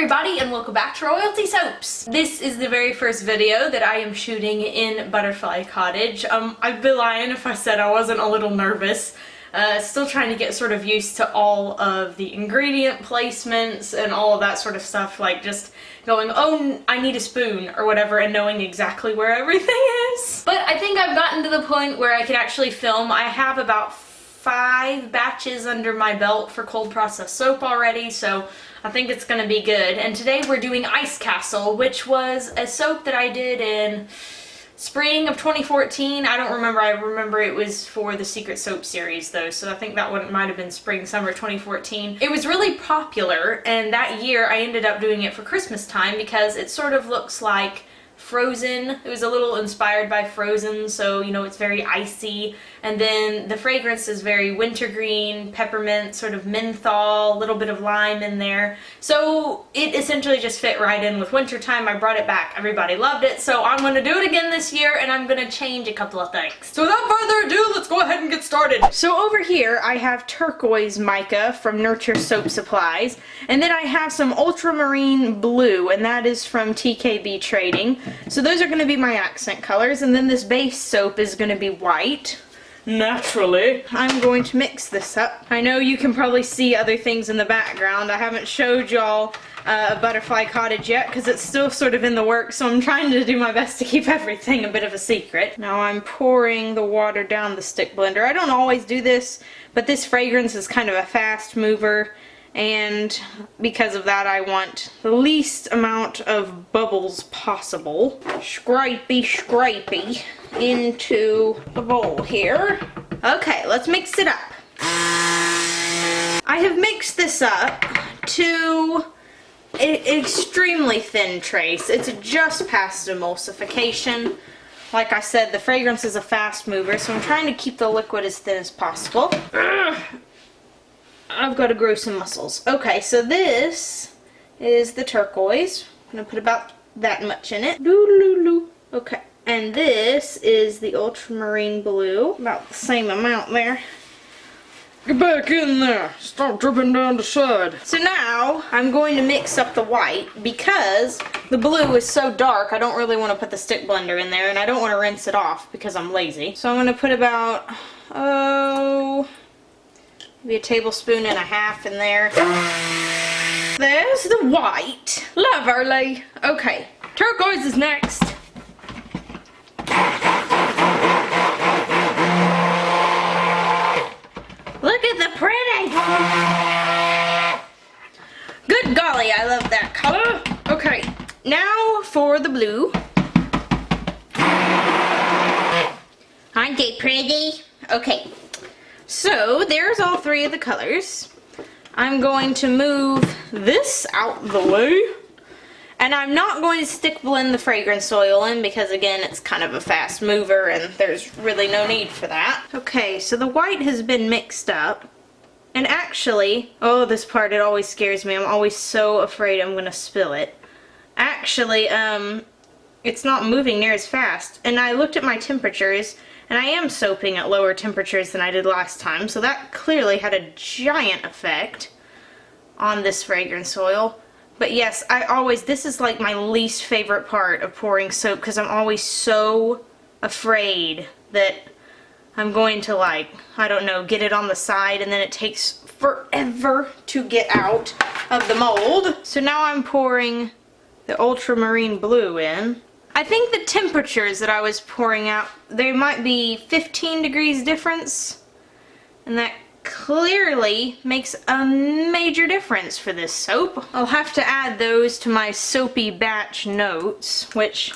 everybody, and welcome back to Royalty Soaps. This is the very first video that I am shooting in Butterfly Cottage. I'd be lying if I said I wasn't a little nervous. Still trying to get sort of used to all of the ingredient placements and all of that sort of stuff, like just going, oh, I need a spoon or whatever, and knowing exactly where everything is. But I think I've gotten to the point where I can actually film. I have about 5 batches under my belt for cold process soap already, so I think it's gonna be good. And today we're doing Ice Castle, which was a soap that I did in spring of 2014. I don't remember. I remember it was for the Secret Soap series though, so I think that one might have been spring, summer 2014. It was really popular, and that year I ended up doing it for Christmas time because it sort of looks like Frozen. It was a little inspired by Frozen, so you know, it's very icy, and then the fragrance is very wintergreen, peppermint, sort of menthol, a little bit of lime in there, so it essentially just fit right in with wintertime. I brought it back, everybody loved it, so I'm going to do it again this year, and I'm going to change a couple of things. So without further ado, let's go ahead and get started. So over here I have turquoise mica from Nurture Soap Supplies, and then I have some ultramarine blue, and that is from TKB Trading. So those are going to be my accent colors, and then this base soap is going to be white. Naturally. I'm going to mix this up. I know you can probably see other things in the background. I haven't showed y'all Butterfly Cottage yet because it's still sort of in the works, so I'm trying to do my best to keep everything a bit of a secret. Now I'm pouring the water down the stick blender. I don't always do this, but this fragrance is kind of a fast mover, and because of that I want the least amount of bubbles possible. Scrapey scrapey into the bowl here. Okay, let's mix it up. I have mixed this up to an extremely thin trace. It's just past emulsification. Like I said, the fragrance is a fast mover, so I'm trying to keep the liquid as thin as possible. I've got to grow some muscles. Okay, so this is the turquoise. I'm going to put about that much in it. Okay, and this is the ultramarine blue. About the same amount there. Get back in there. Stop dripping down the side. So now I'm going to mix up the white because the blue is so dark. I don't really want to put the stick blender in there, and I don't want to rinse it off because I'm lazy. So I'm going to put about, maybe a tablespoon and a half in there. There's the white. Lovely. Okay, turquoise is next. Look at the pretty. Good golly, I love that color. Okay, now for the blue. Aren't they pretty? Okay. So there's all 3 of the colors. I'm going to move this out the way. And I'm not going to stick blend the fragrance oil in because again it's kind of a fast mover and there's really no need for that. Okay, so the white has been mixed up. And actually, oh, this part, it always scares me. I'm always so afraid I'm going to spill it. Actually, it's not moving near as fast. And I looked at my temperatures, and I am soaping at lower temperatures than I did last time, so that clearly had a giant effect on this fragrance oil. But yes, this is like my least favorite part of pouring soap because I'm always so afraid that I'm going to, like, I don't know, get it on the side and then it takes forever to get out of the mold. So now I'm pouring the ultramarine blue in. I think the temperatures that I was pouring out, there might be 15 degrees difference, and that clearly makes a major difference for this soap. I'll have to add those to my soapy batch notes, which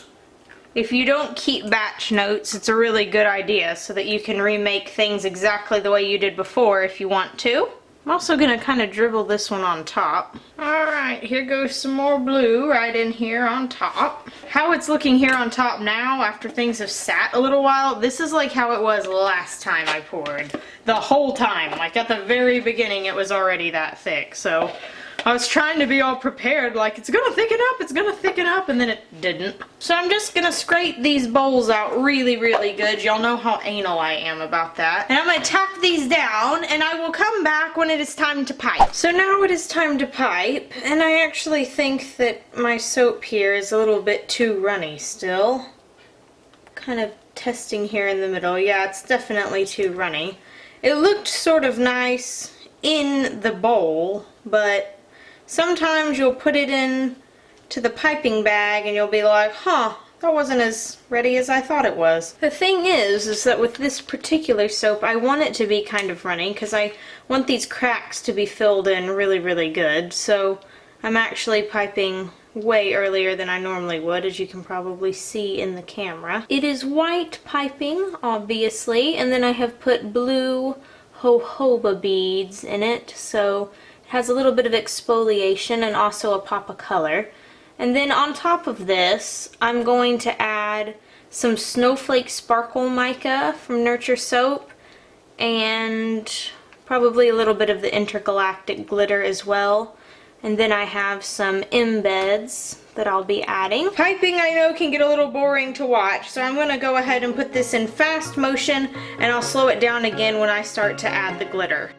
if you don't keep batch notes, it's a really good idea so that you can remake things exactly the way you did before if you want to. I'm also going to kind of dribble this one on top. Alright, here goes some more blue right in here on top. How it's looking here on top now after things have sat a little while, this is like how it was last time I poured. The whole time, like at the very beginning it was already that thick. So I was trying to be all prepared, like it's gonna thicken up, it's gonna thicken up, and then it didn't. So I'm just gonna scrape these bowls out really, really good. Y'all know how anal I am about that. And I'm gonna tap these down, and I will come back when it is time to pipe. So now it is time to pipe, and I actually think that my soap here is a little bit too runny still. Kind of testing here in the middle. Yeah, it's definitely too runny. It looked sort of nice in the bowl, but sometimes you'll put it in to the piping bag and you'll be like, huh, that wasn't as ready as I thought it was. The thing is that with this particular soap, I want it to be kind of runny because I want these cracks to be filled in really, really good. So I'm actually piping way earlier than I normally would, as you can probably see in the camera. It is white piping, obviously, and then I have put blue jojoba beads in it, so it has a little bit of exfoliation and also a pop of color. And then on top of this, I'm going to add some Snowflake Sparkle Mica from Nurture Soap, and probably a little bit of the Intergalactic Glitter as well. And then I have some embeds that I'll be adding. Piping, I know, can get a little boring to watch, so I'm going to go ahead and put this in fast motion, and I'll slow it down again when I start to add the glitter.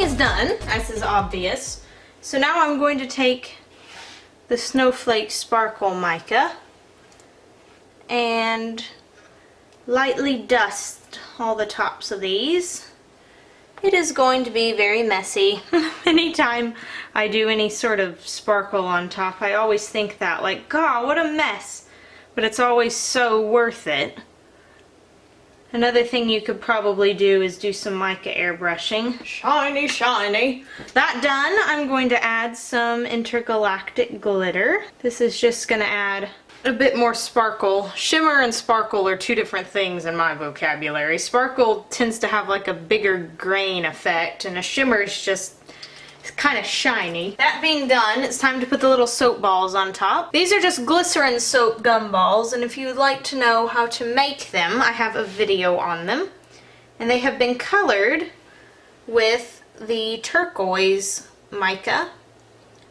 Is done, as is obvious. So now I'm going to take the Snowflake Sparkle Mica and lightly dust all the tops of these. It is going to be very messy. Anytime I do any sort of sparkle on top, I always think that, like, God, what a mess. But it's always so worth it. Another thing you could probably do is do some mica airbrushing. Shiny, shiny. That done, I'm going to add some Intergalactic Glitter. This is just going to add a bit more sparkle. Shimmer and sparkle are two different things in my vocabulary. Sparkle tends to have like a bigger grain effect, and a shimmer is just kind of shiny. That being done, it's time to put the little soap balls on top. These are just glycerin soap gumballs, and if you would like to know how to make them, I have a video on them. And they have been colored with the turquoise mica,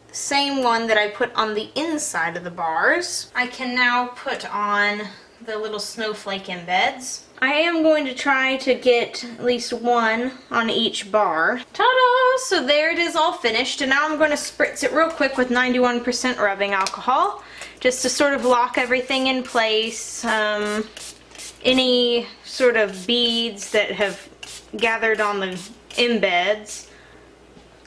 the same one that I put on the inside of the bars. I can now put on the little snowflake embeds. I am going to try to get at least one on each bar. Ta-da! So there it is, all finished, and now I'm going to spritz it real quick with 91% rubbing alcohol just to sort of lock everything in place. Any sort of beads that have gathered on the embeds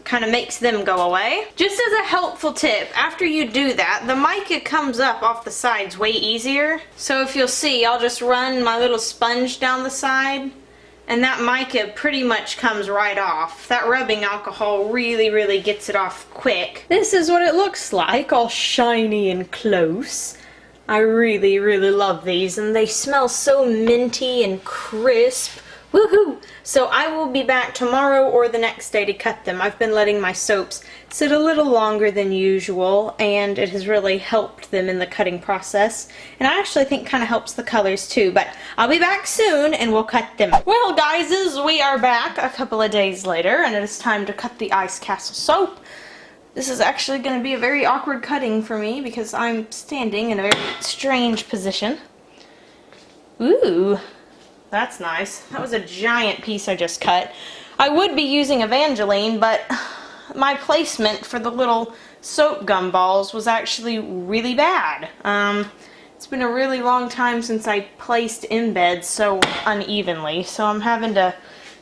kind of makes them go away. Just as a helpful tip, after you do that, the mica comes up off the sides way easier. So if you'll see, I'll just run my little sponge down the side, and that mica pretty much comes right off. That rubbing alcohol really gets it off quick. This is what it looks like, all shiny and close. I really love these, and they smell so minty and crisp. Woohoo! So I will be back tomorrow or the next day to cut them. I've been letting my soaps sit a little longer than usual, and it has really helped them in the cutting process. And I actually think kind of helps the colors too, but I'll be back soon and we'll cut them. Well, guys, we are back a couple of days later, and it is time to cut the Ice Castle soap. This is actually going to be a very awkward cutting for me because I'm standing in a very strange position. Ooh. That's nice. That was a giant piece I just cut. I would be using Evangeline, but my placement for the little soap gumballs was actually really bad. It's been a really long time since I placed embeds so unevenly, so I'm having to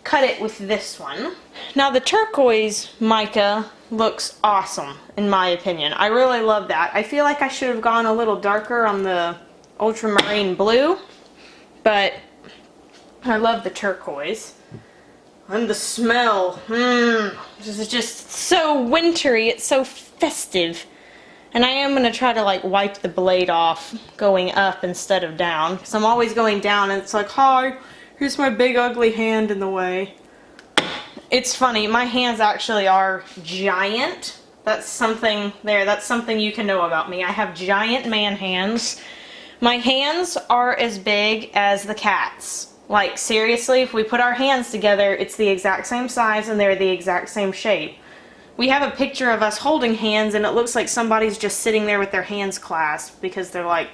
cut it with this one. Now the turquoise mica looks awesome in my opinion. I really love that. I feel like I should have gone a little darker on the ultramarine blue, but I love the turquoise. And the smell, this is just so wintry, it's so festive. And I am going to try to like wipe the blade off going up instead of down, because I'm always going down and it's like, hi, here's my big ugly hand in the way. It's funny, my hands actually are giant. That's something you can know about me. I have giant man hands. My hands are as big as the cat's. Like, seriously, if we put our hands together, it's the exact same size and they're the exact same shape. We have a picture of us holding hands and it looks like somebody's just sitting there with their hands clasped because they're like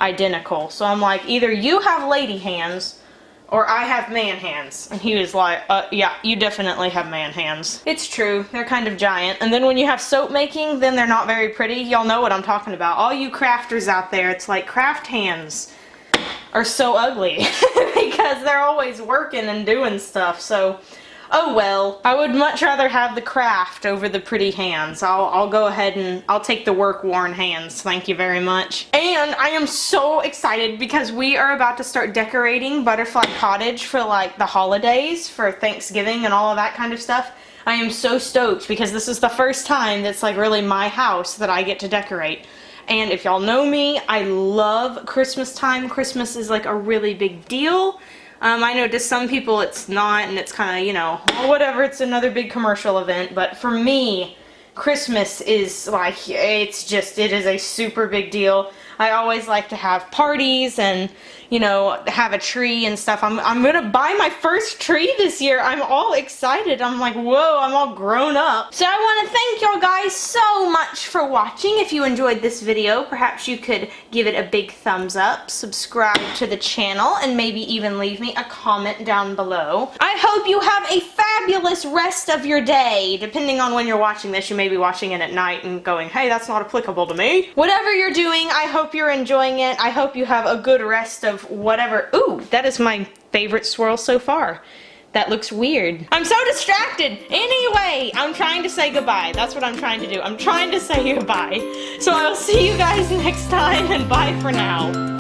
identical. So I'm like, either you have lady hands or I have man hands. And he was like, yeah, you definitely have man hands. It's true, they're kind of giant. And then when you have soap making, then they're not very pretty. Y'all know what I'm talking about. All you crafters out there, it's like craft hands are so ugly because they're always working and doing stuff. So, oh well. I would much rather have the craft over the pretty hands. I'll go ahead and I'll take the work-worn hands. Thank you very much. And I am so excited because we are about to start decorating Butterfly Cottage for like the holidays, for Thanksgiving and all of that kind of stuff. I am so stoked because this is the first time that's like really my house that I get to decorate. And if y'all know me, I love Christmas time. Christmas is like a really big deal. I know to some people it's not, and it's kind of, you know, whatever, it's another big commercial event. But for me, Christmas is like, it is a super big deal. I always like to have parties and, you know, have a tree and stuff. I'm gonna buy my first tree this year. I'm all excited. I'm like, whoa, I'm all grown up. So I want to thank y'all guys so much for watching. If you enjoyed this video, perhaps you could give it a big thumbs up, subscribe to the channel, and maybe even leave me a comment down below. I hope you have a fabulous rest of your day. Depending on when you're watching this, you may be watching it at night and going, hey, that's not applicable to me. Whatever you're doing, I hope you're enjoying it. I hope you have a good rest of whatever. Ooh, that is my favorite swirl so far. That looks weird. I'm so distracted. Anyway, I'm trying to say goodbye. That's what I'm trying to do. I'm trying to say goodbye. So I'll see you guys next time, and bye for now.